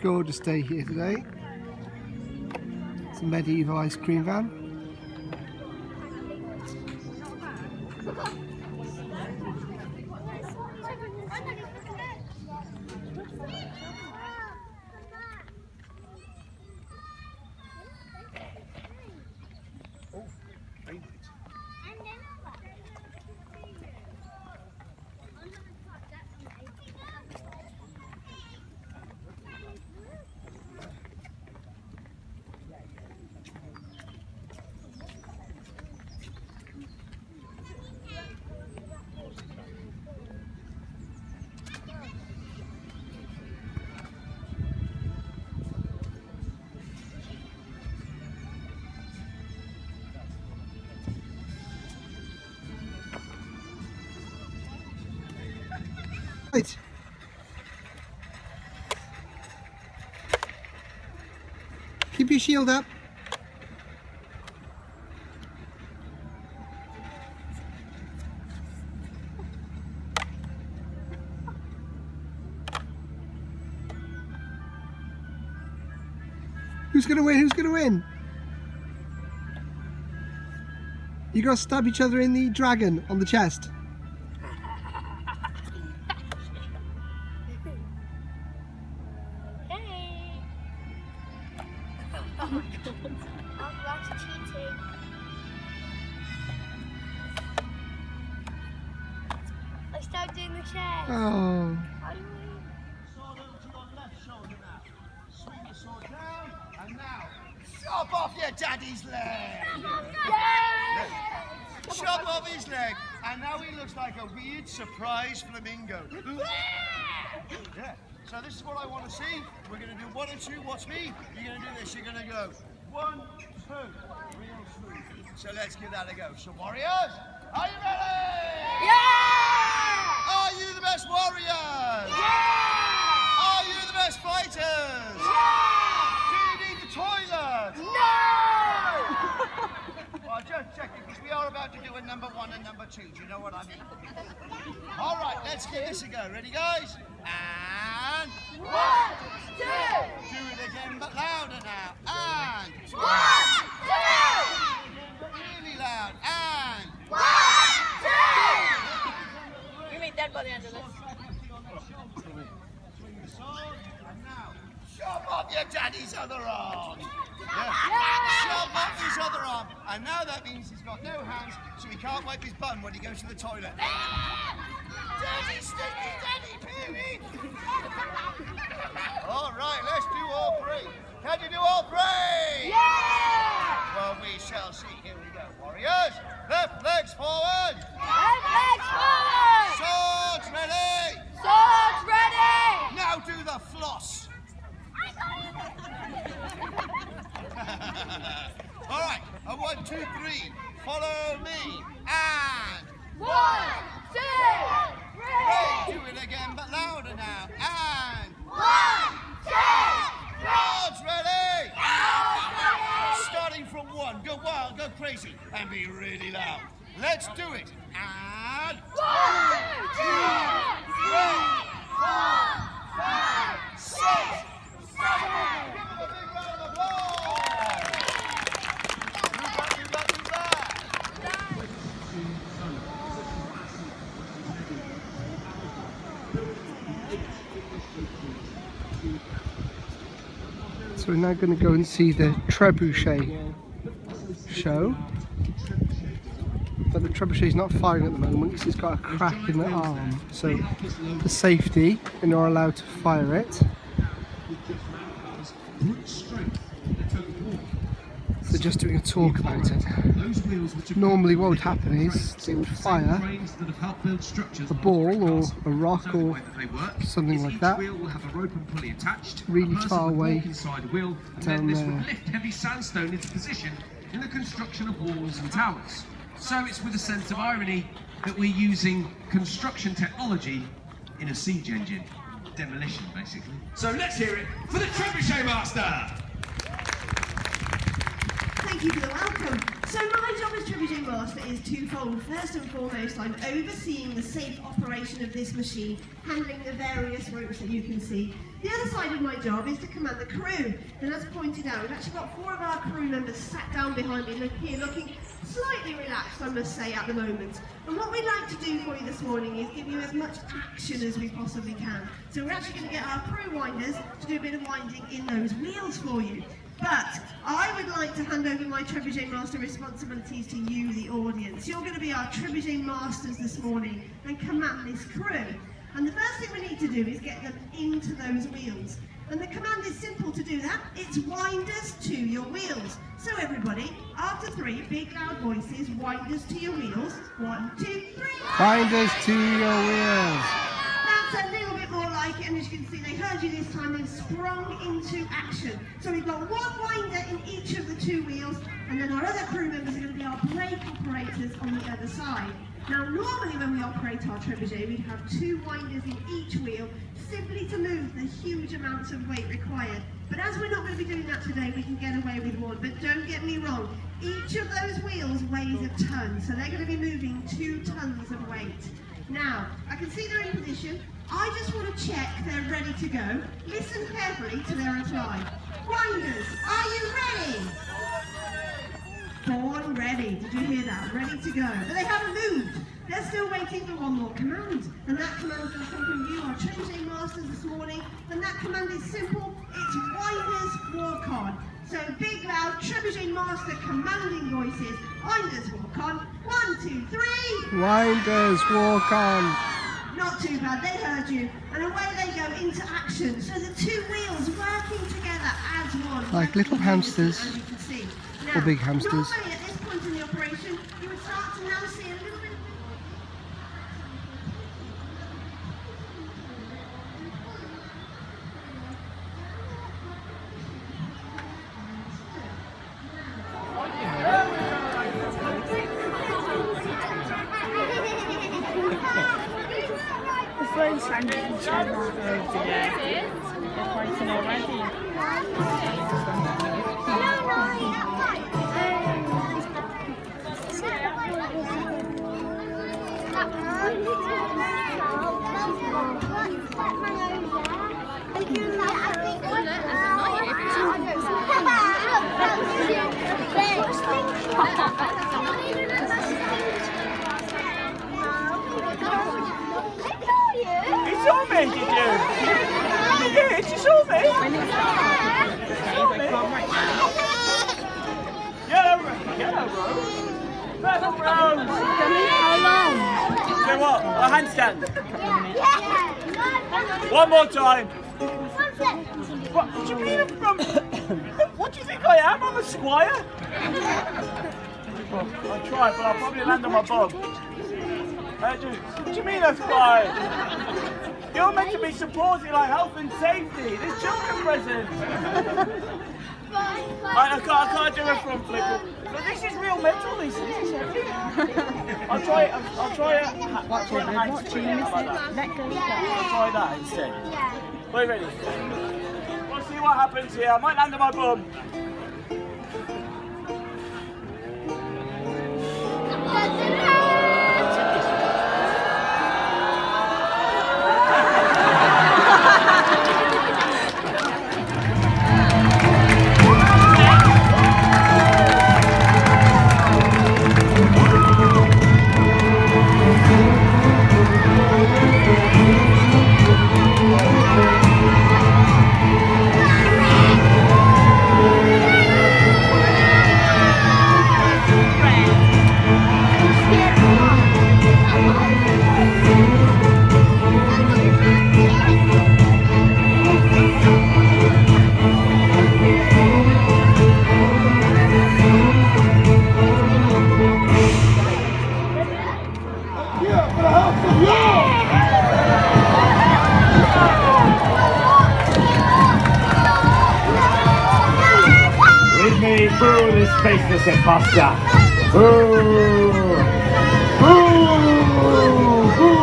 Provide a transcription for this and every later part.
gorgeous day here today. It's a medieval ice cream van. Right. Keep your shield up. Who's gonna win? Who's gonna win? You gotta stab each other in the dragon on the chest. Oh my god. Oh, that's cheating. I started doing the chest. Oh. Sword over to your left shoulder now. Swing the sword down, and now chop off your daddy's leg. Yeah! Chop off his leg, and now he looks like a weird surprise flamingo. Yeah. So this is what I want to see. We're going to do 1 and 2. Watch me. You're going to do this. You're going to go 1, 2. Real smooth. So let's give that a go. So warriors, are you ready? Yeah! Are you the best warriors? Yeah! Are you the best fighters? Yeah! Do you need the toilet? No! Well, just checking, because we are about to do a number 1 and number 2. Do you know what I mean? All right, let's give this a go. Ready, guys? And 1, 2. do it again, but louder now. And 1, 2. but really loud. And 1, 2. You mean dead by the end of this? swing the sword, and now chop off your daddy's other arm. Yeah. Chop off his other arm, and now that means he's got no hands, so he can't wipe his bum when he goes to the toilet. Daddy, stinky daddy, Peary! All right, let's do all 3. Can you do all 3? Yeah! Well, we shall see. Here we go, warriors. Left legs forward. Left legs forward! Swords ready. Swords ready! Now do the floss. All right, a 1, 2, 3. Follow me. And 1, 2, 3. do it again, but louder now. And 1, 2, 3. swords ready. Starting from 1. Go wild, go crazy, and be really loud. Let's do it. And 1, 2, 3, 4, 5, 6, 7. give him a big round of applause. Who's that? So we're now going to go and see the trebuchet show. But the trebuchet's not firing at the moment because it's got a crack in the arm. So for safety, we're not allowed to fire it. So just doing a talk about it. Normally what would happen is they would fire a ball or a rock or something like that really far away down there. Lift heavy sandstone into position in the construction of walls and towers. So it's with a sense of irony that we're using construction technology in a siege engine. Demolition, basically. So let's hear it for the trebuchet master! Thank you for the welcome. So my job as Trebuchet Master is twofold. First and foremost, I'm overseeing the safe operation of this machine, handling the various ropes that you can see. The other side of my job is to command the crew. And as pointed out, we've actually got 4 of our crew members sat down behind me looking slightly relaxed, I must say, at the moment. And what we'd like to do for you this morning is give you as much action as we possibly can. So we're actually going to get our crew winders to do a bit of winding in those wheels for you. But I would like to hand over my Trebuchet Master responsibilities to you, the audience. You're going to be our Trebuchet Masters this morning and command this crew. And the first thing we need to do is get them into those wheels. And the command is simple to do that. It's winders to your wheels. So everybody, after 3 big loud voices, winders to your wheels. 1, 2, 3. Winders to your wheels. That's a little bit more like it, and as you can see, they heard you this time, they've sprung into action. So we've got 1 winder in each of the 2 wheels, and then our other crew members are going to be our brake operators on the other side. Now, normally when we operate our trebuchet, we'd have 2 winders in each wheel, simply to move the huge amounts of weight required. But as we're not going to be doing that today, we can get away with 1. But don't get me wrong, each of those wheels weighs a ton, so they're going to be moving 2 tons of weight. Now, I can see they're in position. I just want to check they're ready to go. Listen carefully to their reply. Winders, are you ready? Born ready. Did you hear that? Ready to go. But they haven't moved. They're still waiting for 1 more command. And that command is going to come from you, our Trebuchet Masters this morning. And that command is simple. It's winders walk on. So big loud Trebuchet Master commanding voices. Winders walk on. 1, 2, 3. Winders walk on. Not too bad, they heard you. And away they go into action. So the 2 wheels working together as one. Like little hamsters. As you can see. Or big hamsters. Normally at this point in the operation, you would start to now see a little bit. The phone's trying to each other. They're fighting already. You saw me, did you? You did? You saw me? Yellow rose. Purple rose. How long? So what? A handstand. 1 more time. What do you mean I'm what do you think I am? I'm a squire? Well, I'll try, but I'll probably land on my bum. What do you mean a squire? You're meant to be supporting like health and safety. There's children present. I can't do a front flip. But this is real metal, this is heavy. I'll try it. I'll try it. Watch it, they're watching, miss it. Let go. I'll try that instead. Are you ready? We'll see what happens here. I might land on my bum. Boo this faceless imposter! Boo! Boo! Boo!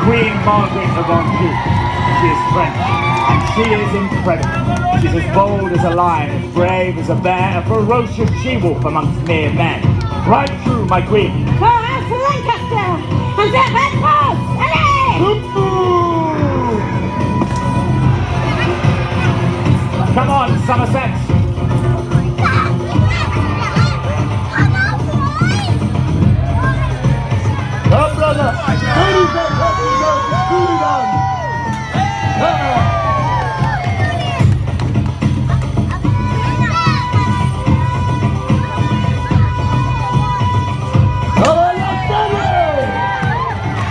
Queen Margaret of Anjou. She is French, and she is incredible. She's as bold as a lion, as brave as a bear, a ferocious she-wolf amongst mere men. Right true, my queen. For House Lancaster and their red horse! Come on, Somerset. Come, brother! Ladies and gentlemen, Hooligan!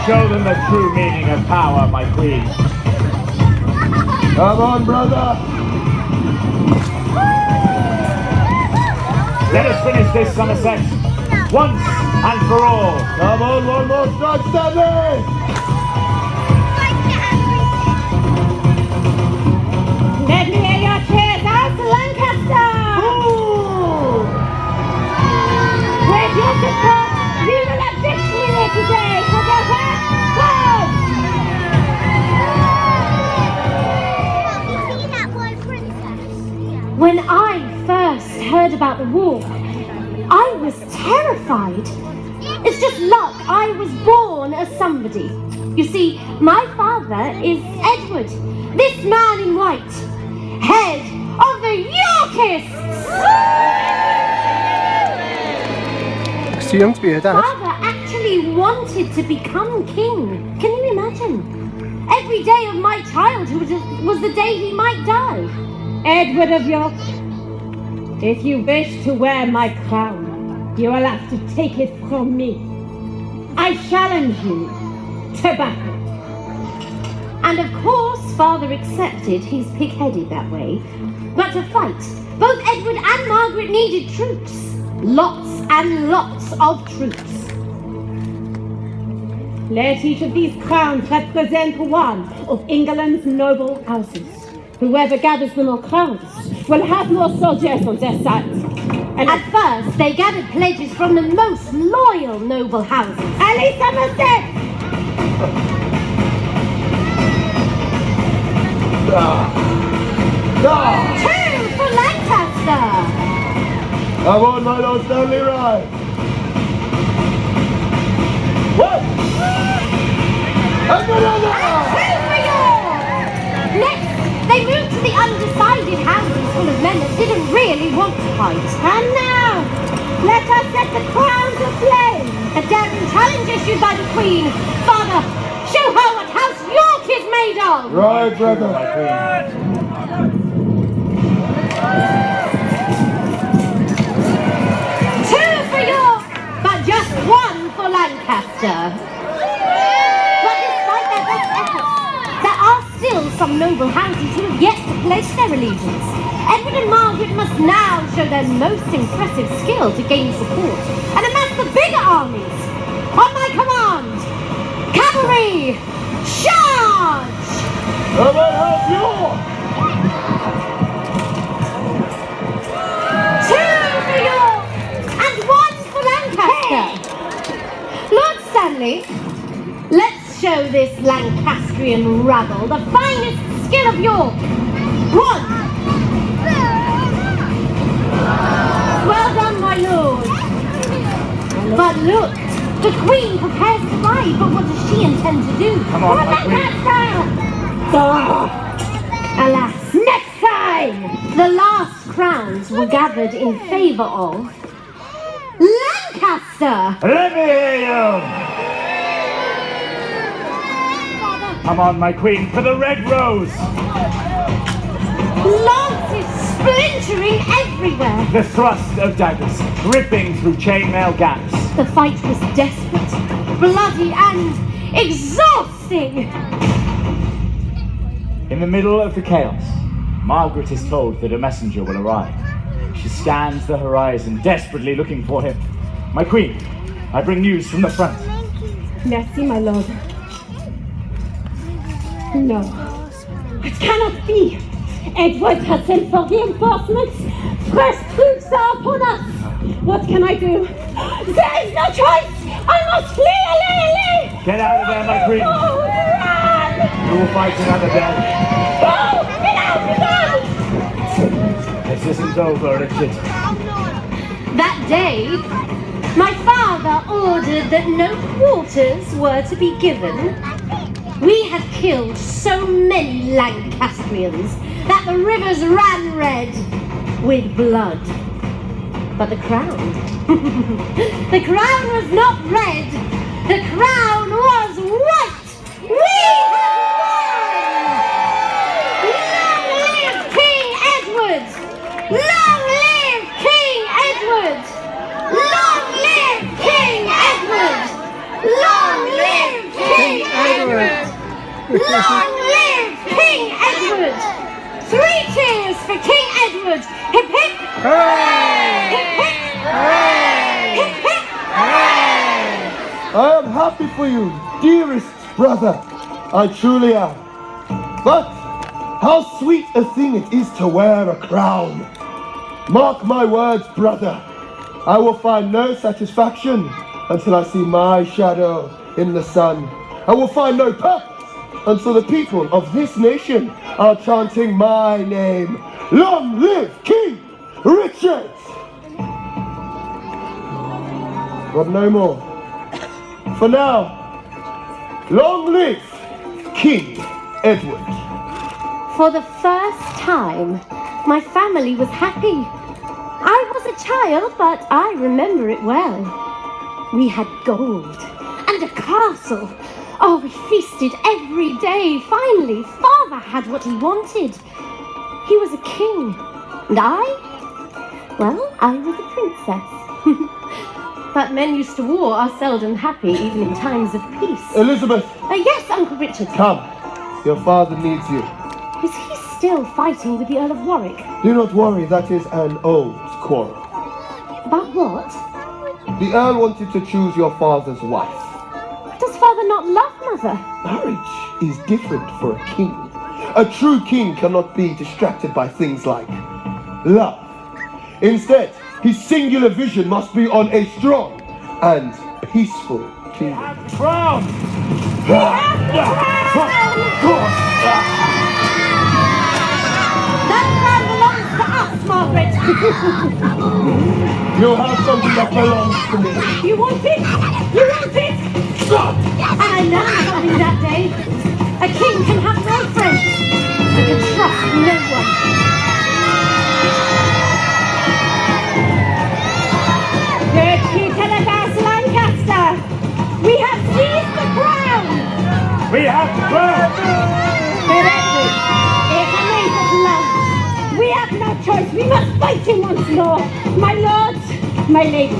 Show them the true meaning of power, my queen. Come on, brother! Let us finish this, Somerset, once and for all. Come on, one more strike, Stanley! Let me hear your cheers, House Lancaster! With your support, we will have victory here today for the red horse! When I first heard about the war, I was terrified. It's just luck I was born as somebody. You see, my father is Edward, this man in white, head of the Yorkists! Looks too young to be her dad. Father actually wanted to become king. Can you imagine? Every day of my childhood was the day he might die. Edward of York, if you wish to wear my crown, you will have to take it from me. I challenge you to battle. And of course, Father accepted. He's pig-headed that way. But to fight, both Edward and Margaret needed troops. Lots and lots of troops. Let each of these crowns represent one of England's noble houses. Whoever gathers the more crowns will have more soldiers on their side. And at first, they gathered pledges from the most loyal noble houses. Ali Somerset! Two for Lancaster! Come on, my Lord Stanley, right? What? And another! Two for York! Next, they moved to the undecided houses full of men that didn't really want to fight. And now, let us set the crowns aflame. A daring challenge issued by the Queen. Father, show her what House York is made of. Right, brother. My queen. Two for York, but just one for Lancaster. But despite their best efforts, there are still some noble houses who have yet to pledge their allegiance. Edward and Margaret must now show their most impressive skill to gain support and amass the bigger armies. On my command, cavalry, charge! Come on, House York! Two for York and one for Lancaster. Lord Stanley, let's show this Lancastrian rabble the finest skill of York. One. Well done, my lord. But look, the Queen prepares to ride, but what does she intend to do? Come on, my queen. Alas, next time! The last crowns were gathered in favour of Lancaster! Let me hear you! Come on, my queen, for the red rose! Lances splintering everywhere! The thrust of daggers, ripping through chainmail gaps. The fight was desperate, bloody and exhausting! In the middle of the chaos, Margaret is told that a messenger will arrive. She scans the horizon, desperately looking for him. My queen, I bring news from the front. Merci, my lord. No, it cannot be. Edward has sent for reinforcements. Fresh troops are upon us. What can I do? There is no choice. I must flee. Get out of there, my queen. We will fight another day. This isn't over, Richard. That day, my father ordered that no quarters were to be given. We had killed so many Lancastrians that the rivers ran red with blood. But the crown, the crown was not red, the crown was white! We have won! Long live King Edward! Long live King Edward! Long live King Edward! Long live King Edward! Long live King Edward! 3 cheers for King Edward! Hip hip! Hooray! Hip hip! Hooray! Hip hip! Hooray! I am happy for you, dearest brother. I truly am. But how sweet a thing it is to wear a crown. Mark my words, brother. I will find no satisfaction until I see my shadow in the sun. I will find no purpose until the people of this nation are chanting my name. Long live King Richard! But no more. For now, long live King Edward. For the first time, my family was happy. I was a child, but I remember it well. We had gold and a castle. Oh, we feasted every day. Finally, Father had what he wanted. He was a king. And I? Well, I was a princess. But men used to war are seldom happy, even in times of peace. Elizabeth! Yes, Uncle Richard. Come. Your father needs you. Is he still fighting with the Earl of Warwick? Do not worry, that is an old quarrel. About what? The Earl wanted to choose your father's wife. Does Father not love Mother? Marriage is different for a king. A true king cannot be distracted by things like love. Instead, his singular vision must be on a strong and peaceful kingdom. Crown! That crown belongs to us, Margaret. You have something that belongs to me. You want it? You want it? And I learned something that day. A king can have no friends. And can trust no one. Good Lieutenant Lancaster! We have seized the crown! We have the crown! Good Edward, it's a race of love. We have no choice. We must fight him once more. My lords, my ladies,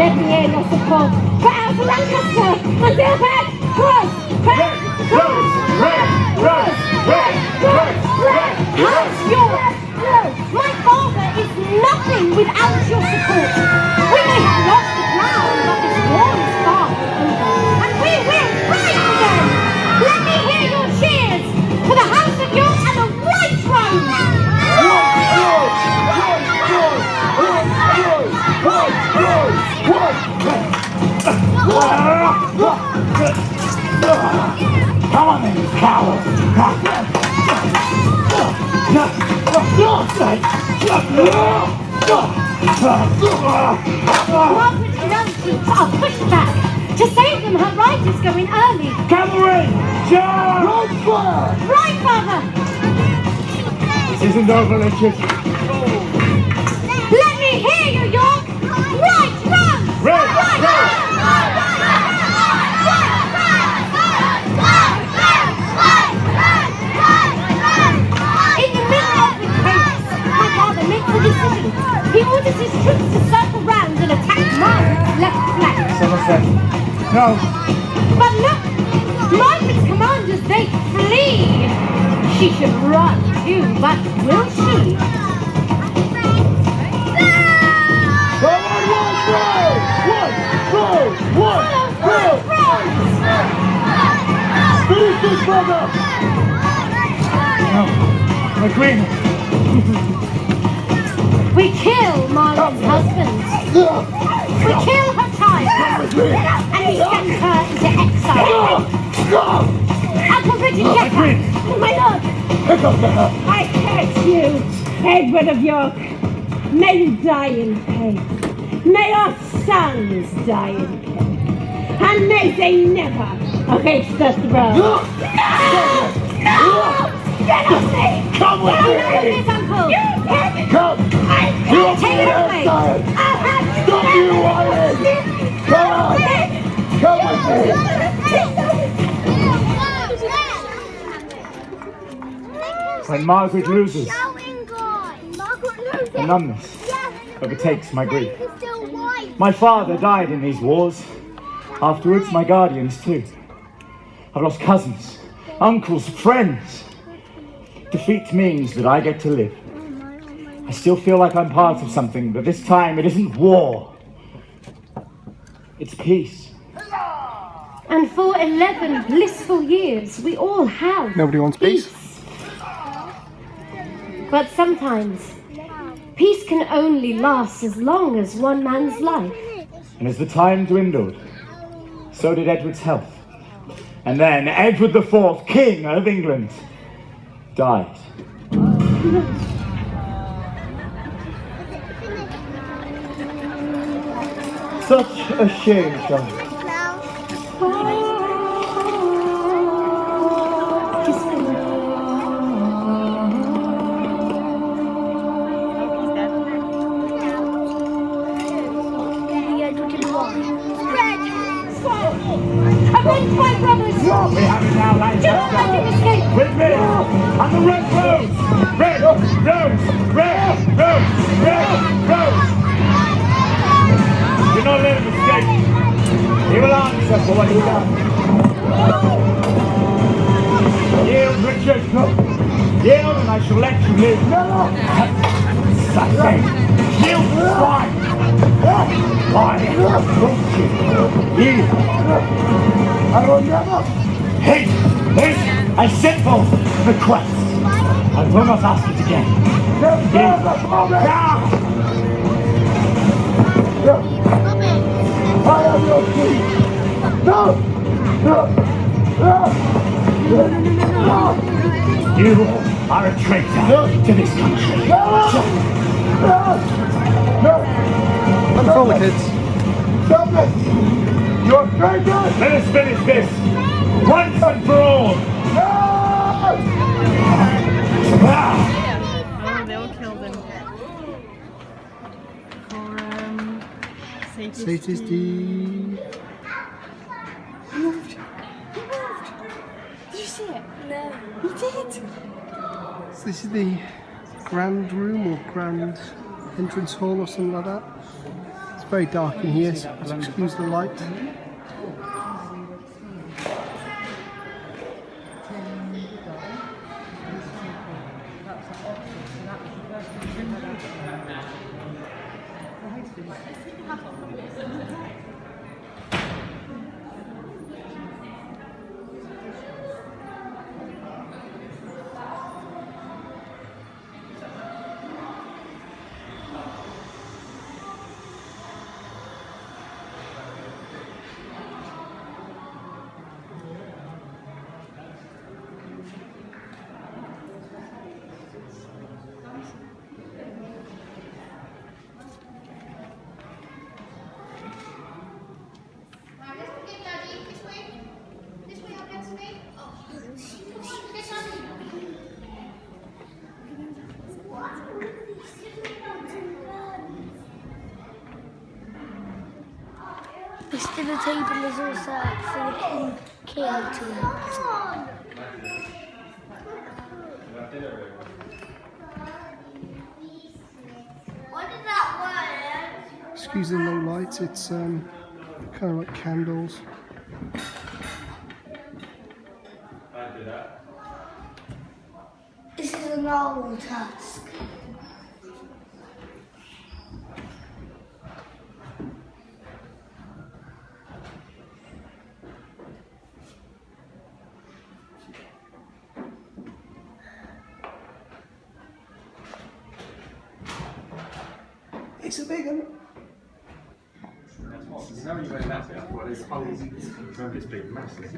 let me hear your support for House Lancaster until head, cross, head, cross, red, cross, red, cross, red. House York! No, my father is nothing without your support. We may have lost the crown, but this war is far from over, and we will fight again. Let me hear your cheers for the House of York and the White Rose. Come on then, you coward! Margaret knows troops are pushed back. To save them, her right is going early. Cavalry! Charge! Right, Father! This isn't over, Richard. Let me hear you, York! Right, run! Red! Right, Red! In the middle of the chaos, my father makes a decision. He orders his troops to circle round and attack Margaret's left flank. Somerset. No. But look! Margaret's commanders, they flee! She should run too, but will she? Finish this, brother! No. My queen. We kill Margaret's husband. We kill her child. And we send her into exile. Uncle Richard, get her! My lord! I curse you, Edward of York. May you die in pain. May your sons die in pain. And may they never reach the throne. No! No! Get off me! Come with me! Please, Uncle! Come! You'll Take it away! Stop you, Warwick! Come on! Come with me! When Margaret loses, a numbness overtakes my grief. My father died in these wars. Afterwards, my guardians too. I've lost cousins, uncles, friends. Defeat means that I get to live. I still feel like I'm part of something, but this time it isn't war. It's peace. And for 11 blissful years, we all have Nobody wants peace. But sometimes, peace can only last as long as one man's life. And as the time dwindled, so did Edward's health. And then Edward IV, King of England, died. Such a shame, Charlotte. Avenge my brothers! We have it now, lads. Do not let him escape! With me! On the red rose! Red rose! Red rose! Red rose! Do not let him escape. He will answer for what he done. Yield, Richard. Yield, and I shall let you live. Such yield, swine. I brought you. Yield. I will never. Hate, I sent forth the quest. I will not ask it again. I am your king. You are a traitor to this country. That's all the kids. Stop it! You're a traitor! Let us finish this once and for all. Oh, they'll kill them. For Safety. He moved. Did you see it? No. He did. So this is the grand room or grand entrance hall or something like that. It's very dark in here, so excuse the light. This dinner table is also up for the king to eat. What is that word? Excuse the low lights, it's kind of like candles. This is an old task. It's a big one. Now you went that bit, well, it's been massive.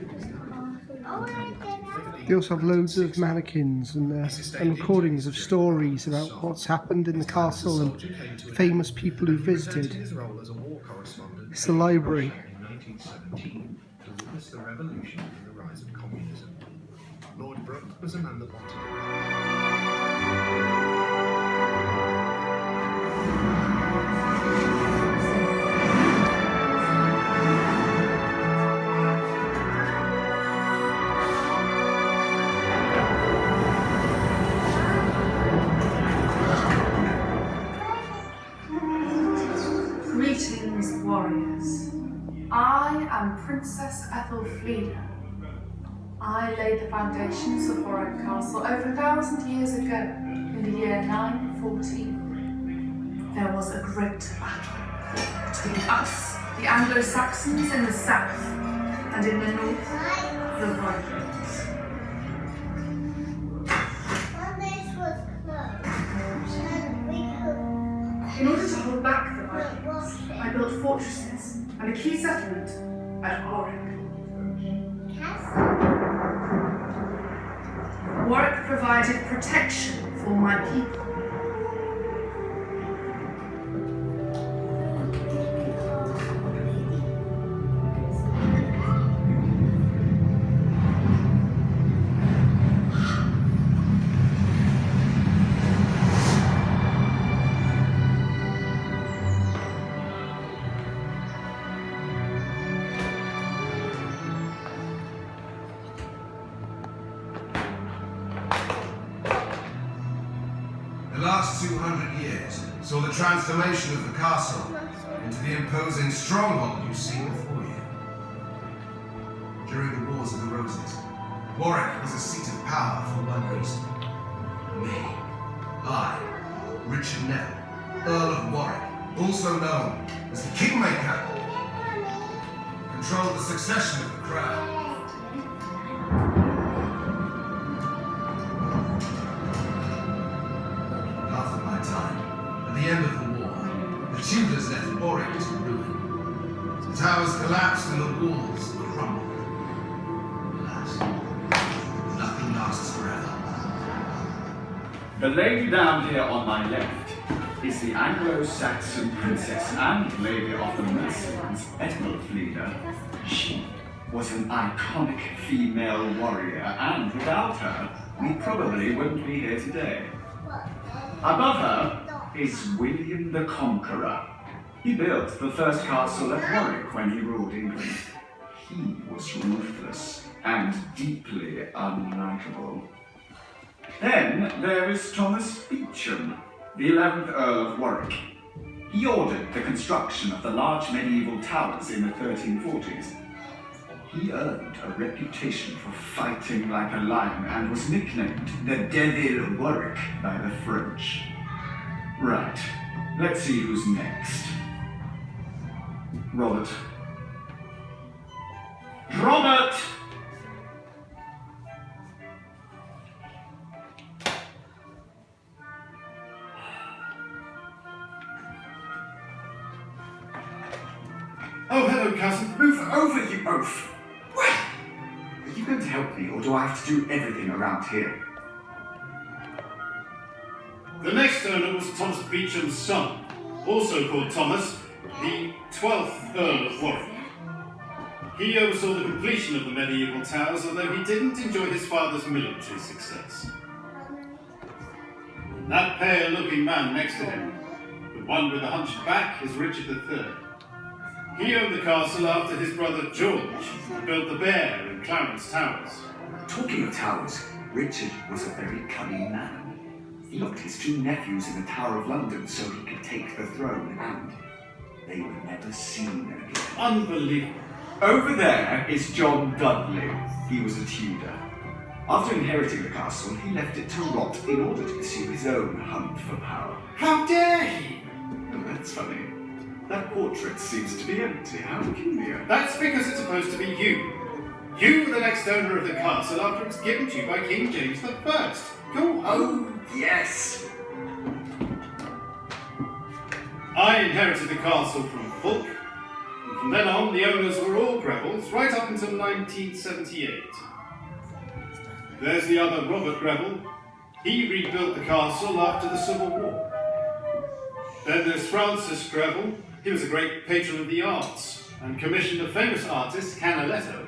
They also have loads of mannequins and recordings of stories about what's happened in the castle and famous people who visited. It's the library. The revolution and the rise of communism. Lord Brooke was a man that wanted Greetings, warriors. I am Princess Ethelfleda. I laid the foundations of Warwick Castle over 1,000 years ago, in the year 914. There was a great battle between us, the Anglo-Saxons in the south, and in the north, the Vikings. In order to hold back the Vikings, I built fortresses and a key settlement at Warwick. Warwick provided protection for my people. The last 200 years saw the transformation of the castle into the imposing stronghold you see before you. During the Wars of the Roses, Warwick was a seat of power for one reason. Me, I, Richard Neville, Earl of Warwick, also known as the Kingmaker, controlled the succession of the crown. After my time, at the end of the war, the Tudors left Warwick to ruin. The towers collapsed and the walls crumbled. Alas, nothing lasts forever. The lady down here on my left is the Anglo-Saxon princess and lady of the Mercians, Ethelfleda. She was an iconic female warrior, and without her, we probably wouldn't be here today. Above her is William the Conqueror. He built the first castle at Warwick when he ruled England. He was ruthless and deeply unlikable. Then there is Thomas Beecham, the 11th Earl of Warwick. He ordered the construction of the large medieval towers in the 1340s. He earned a reputation for fighting like a lion and was nicknamed the Devil Warwick by the French. Right, let's see who's next. Robert. Robert! Oh, hello, cousin. Move over, you oaf. Are you going to help me, or do I have to do everything around here? The next owner was Thomas Beecham's son, also called Thomas, the 12th Earl of Warwick. He oversaw the completion of the medieval towers, although he didn't enjoy his father's military success. That pale-looking man next to him, the one with the hunched back, is Richard III. He owned the castle after his brother George built the Bear and Clarence Towers. Talking of towers, Richard was a very cunning man. He locked his two nephews in the Tower of London so he could take the throne, and they were never seen again. Unbelievable. Over there is John Dudley. He was a Tudor. After inheriting the castle, he left it to rot in order to pursue his own hunt for power. How dare he? Oh, that's funny. That portrait seems to be empty. How peculiar. That's because it's supposed to be you. You were the next owner of the castle after it was given to you by King James I. Go on. Oh, yes. I inherited the castle from Fulk, and from then on the owners were all Grevels, right up until 1978. There's the other Robert Greville. He rebuilt the castle after the Civil War. Then there's Francis Greville. He was a great patron of the arts and commissioned the famous artist Canaletto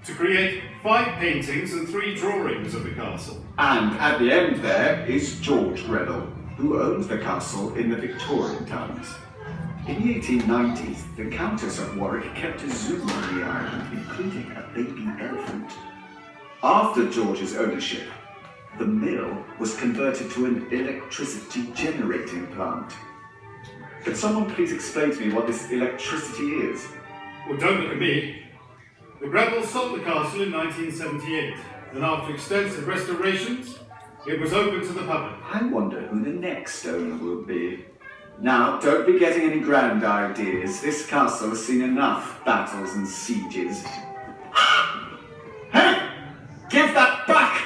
to create 5 paintings and 3 drawings of the castle. And at the end there is George Greville, who owned the castle in the Victorian times. In the 1890s, the Countess of Warwick kept a zoo on the island, including a baby elephant. After George's ownership, the mill was converted to an electricity generating plant. Could someone please explain to me what this electricity is? Well, don't look at me. The Grevilles sold the castle in 1978, and after extensive restorations, it was open to the public. I wonder who the next owner will be. Now, don't be getting any grand ideas. This castle has seen enough battles and sieges. Hey! Give that back!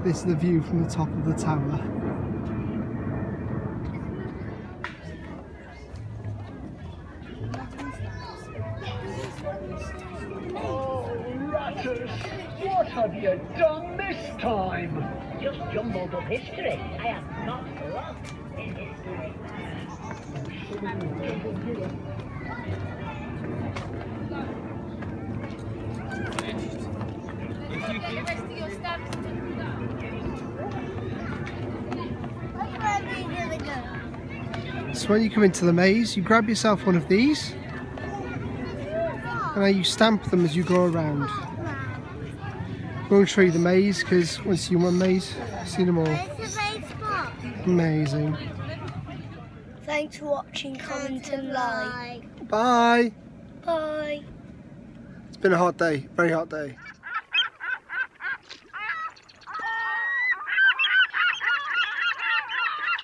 This is the view from the top of the tower. Oh, Ratters, what have you done this time? Just jumbled up history. I have not lost in history. If you get the rest of your stamps to do that. So when you come into the maze, you grab yourself one of these, and then you stamp them as you go around. Won't show you the maze because once you've seen one maze, you've seen them all. Amazing. Thanks for watching Commenton Live. Bye. Bye. It's been a hot day, very hot day.